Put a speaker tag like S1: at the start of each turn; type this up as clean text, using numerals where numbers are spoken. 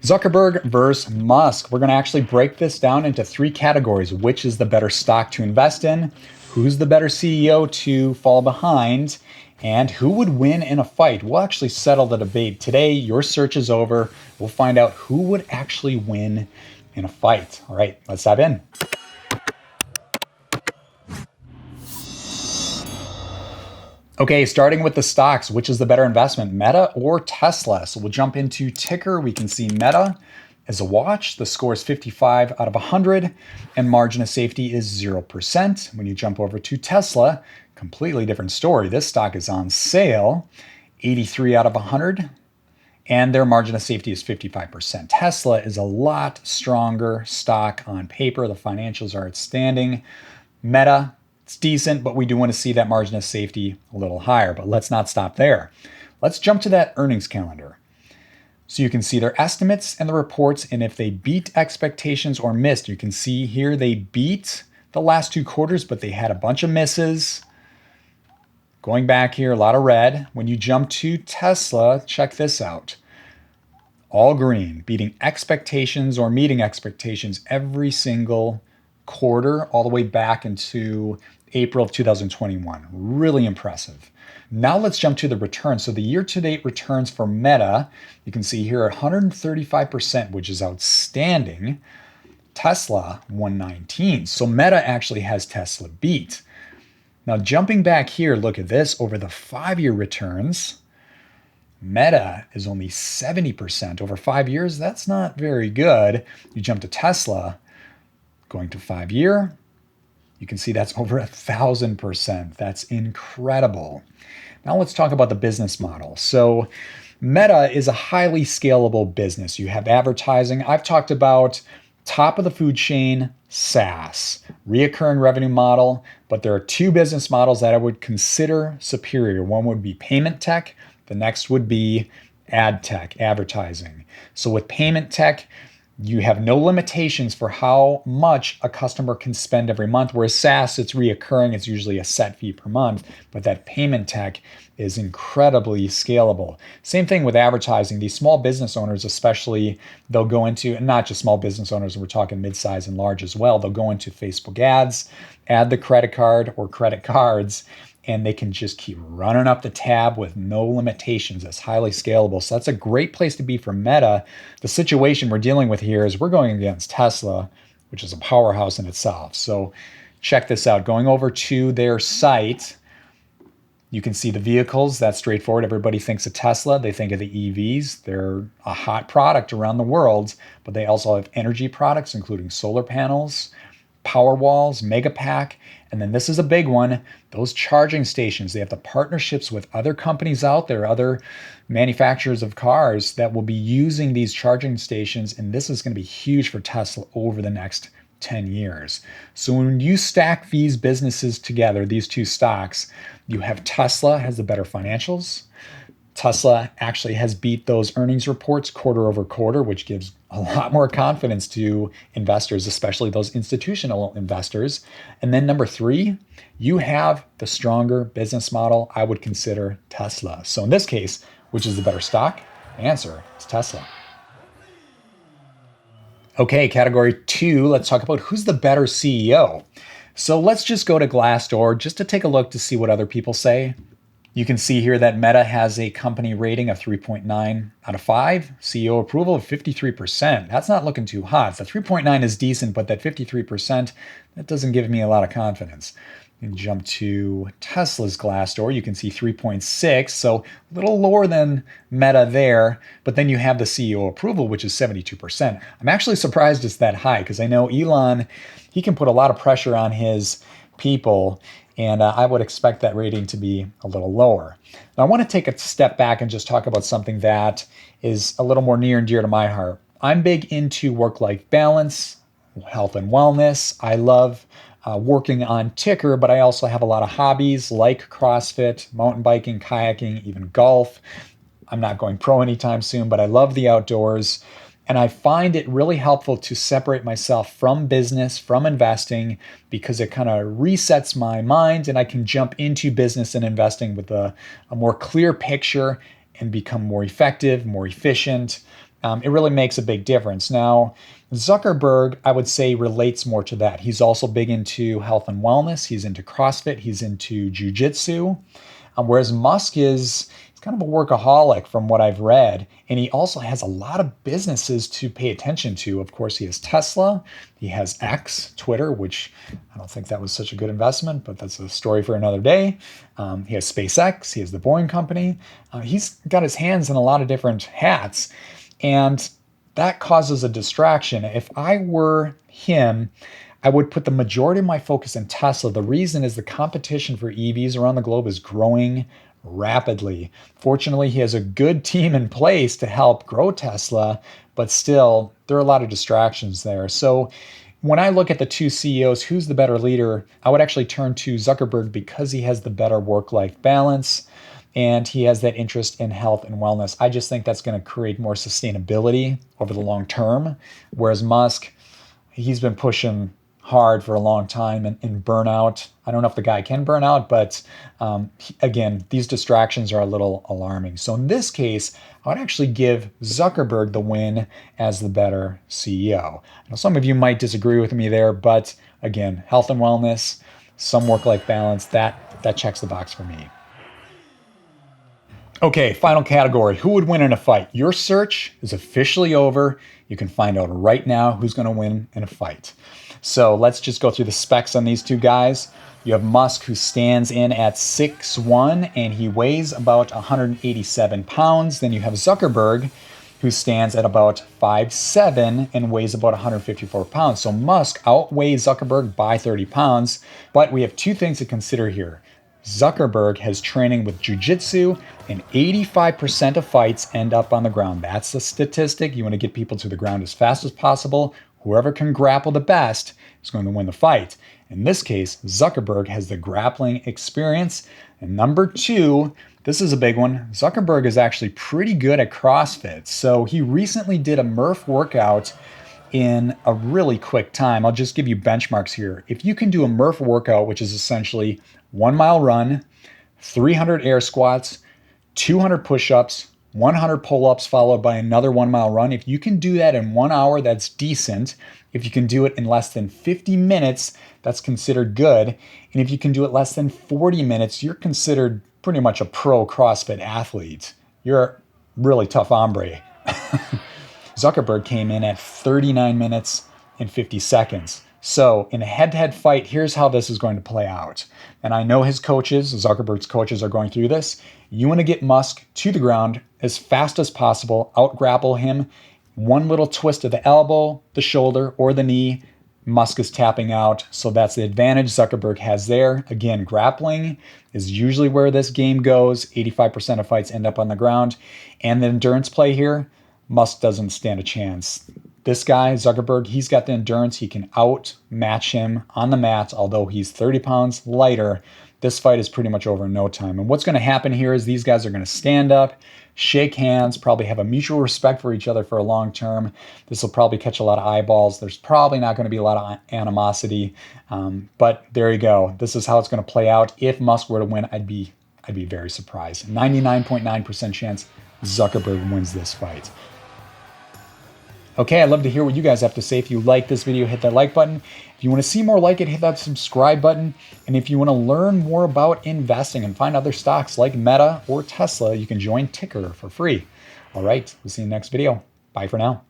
S1: Zuckerberg versus Musk. We're going to actually break this down into three categories. Which is the better stock to invest in? Who's the better CEO to fall behind? And who would win in a fight? We'll actually settle the debate today. Your search is over. We'll find out who would actually win in a fight. All right, let's dive in. Okay, starting with the stocks, which is the better investment, Meta or Tesla? So we'll jump into Tykr. We can see Meta is a watch. The score is 55 out of 100, and margin of safety is 0%. When you jump over to Tesla, completely different story. This stock is on sale, 83 out of 100, and their margin of safety is 55%. Tesla is a lot stronger stock on paper. The financials are outstanding. Meta, it's decent, but we do want to see that margin of safety a little higher. But let's not stop there. Let's jump to that earnings calendar. So you can see their estimates and the reports, and if they beat expectations or missed, you can see here they beat the last two quarters, but they had a bunch of misses. Going back here, a lot of red. When you jump to Tesla, check this out. All green, beating expectations or meeting expectations every single quarter, all the way back into April of 2021. Really impressive. Now let's jump to the returns. So the year-to-date returns for Meta, you can see here at 135%, which is outstanding. Tesla, 119. So Meta actually has Tesla beat. Now jumping back here, look at this. Over the 5-year returns, Meta is only 70%. Over 5 years, that's not very good. You jump to Tesla, going to 5-year, you can see that's over 1,000%. That's incredible. Now let's talk about the business model. So Meta is a highly scalable business. You have advertising. I've talked about top of the food chain, SaaS, reoccurring revenue model, but there are two business models that I would consider superior. One would be payment tech. The next would be ad tech, advertising. So with payment tech, you have no limitations for how much a customer can spend every month, whereas SaaS, it's reoccurring. It's usually a set fee per month, but that payment tech is incredibly scalable. Same thing with advertising. These small business owners, especially, they'll go into, and not just small business owners, we're talking mid-size and large as well, they'll go into Facebook ads, add the credit card or credit cards, and they can just keep running up the tab with no limitations. It's highly scalable. So that's a great place to be for Meta. The situation we're dealing with here is we're going against Tesla, which is a powerhouse in itself. So check this out. Going over to their site, you can see the vehicles. That's straightforward. Everybody thinks of Tesla. They think of the EVs. They're a hot product around the world, but they also have energy products, including solar panels, power walls, Megapack, and then this is a big one, those charging stations. They have the partnerships with other companies out there, other manufacturers of cars that will be using these charging stations, and this is going to be huge for Tesla over the next 10 years. So when you stack these businesses together, these two stocks, you have Tesla has the better financials. Tesla actually has beat those earnings reports quarter over quarter, which gives a lot more confidence to investors, especially those institutional investors. And then number 3, you have the stronger business model. I would consider Tesla. So in this case, which is the better stock? The answer is Tesla. Okay, category 2, let's talk about who's the better CEO. So let's just go to Glassdoor just to take a look to see what other people say. You can see here that Meta has a company rating of 3.9 out of 5, CEO approval of 53%. That's not looking too hot. The 3.9 is decent, but that 53%, that doesn't give me a lot of confidence. You jump to Tesla's Glassdoor, you can see 3.6, so a little lower than Meta there, but then you have the CEO approval, which is 72%. I'm actually surprised it's that high because I know Elon, he can put a lot of pressure on his people, and I would expect that rating to be a little lower. Now, I want to take a step back and just talk about something that is a little more near and dear to my heart. I'm big into work-life balance, health and wellness. I love working on Tykr, but I also have a lot of hobbies like CrossFit, mountain biking, kayaking, even golf. I'm not going pro anytime soon, but I love the outdoors. And I find it really helpful to separate myself from business, from investing, because it kind of resets my mind and I can jump into business and investing with a more clear picture and become more effective, more efficient, it really makes a big difference. Now, Zuckerberg, I would say, relates more to that. He's also big into health and wellness. He's into CrossFit. He's into jujitsu. Whereas Musk is he's kind of a workaholic from what I've read. And he also has a lot of businesses to pay attention to. Of course, he has Tesla. He has X, Twitter, which I don't think that was such a good investment, but that's a story for another day. He has SpaceX. He has the Boeing company. He's got his hands in a lot of different hats. And that causes a distraction. If I were him, I would put the majority of my focus in Tesla. The reason is the competition for EVs around the globe is growing rapidly. Fortunately, he has a good team in place to help grow Tesla, but still, there are a lot of distractions there. So when I look at the two CEOs, who's the better leader, I would actually turn to Zuckerberg because he has the better work-life balance and he has that interest in health and wellness. I just think that's going to create more sustainability over the long term, whereas Musk, he's been pushing hard for a long time and burnout. I don't know if the guy can burn out, but again, these distractions are a little alarming. So in this case, I would actually give Zuckerberg the win as the better CEO. Now, some of you might disagree with me there, but again, health and wellness, some work-life balance, that checks the box for me. Okay, final category. Who would win in a fight? Your search is officially over. You can find out right now who's going to win in a fight. So let's just go through the specs on these two guys. You have Musk, who stands in at 6'1", and he weighs about 187 pounds. Then you have Zuckerberg, who stands at about 5'7" and weighs about 154 pounds. So Musk outweighs Zuckerberg by 30 pounds. But we have two things to consider here. Zuckerberg has training with jiu-jitsu, and 85% of fights end up on the ground. That's the statistic. You want to get people to the ground as fast as possible. Whoever can grapple the best is going to win the fight. In this case, Zuckerberg has the grappling experience. And number two, this is a big one. Zuckerberg is actually pretty good at CrossFit. So he recently did a Murph workout in a really quick time. I'll just give you benchmarks here. If you can do a Murph workout, which is essentially 1 mile run, 300 air squats, 200 push-ups, 100 pull-ups followed by another 1 mile run. If you can do that in 1 hour, that's decent. If you can do it in less than 50 minutes, that's considered good. And if you can do it less than 40 minutes, you're considered pretty much a pro CrossFit athlete. You're a really tough hombre. Zuckerberg came in at 39 minutes and 50 seconds. So in a head-to-head fight, here's how this is going to play out. And I know his coaches, Zuckerberg's coaches, are going through this. You want to get Musk to the ground as fast as possible, out-grapple him. One little twist of the elbow, the shoulder, or the knee, Musk is tapping out. So that's the advantage Zuckerberg has there. Again, grappling is usually where this game goes. 85% of fights end up on the ground. And the endurance play here, Musk doesn't stand a chance. This guy, Zuckerberg, he's got the endurance. He can outmatch him on the mat, although he's 30 pounds lighter. This fight is pretty much over in no time. And what's going to happen here is these guys are going to stand up, shake hands, probably have a mutual respect for each other for a long term. This will probably catch a lot of eyeballs. There's probably not going to be a lot of animosity. But there you go. This is how it's going to play out. If Musk were to win, I'd be very surprised. 99.9% chance Zuckerberg wins this fight. Okay, I'd love to hear what you guys have to say. If you like this video, hit that like button. If you want to see more like it, hit that subscribe button. And if you want to learn more about investing and find other stocks like Meta or Tesla, you can join Tykr for free. All right, we'll see you in the next video. Bye for now.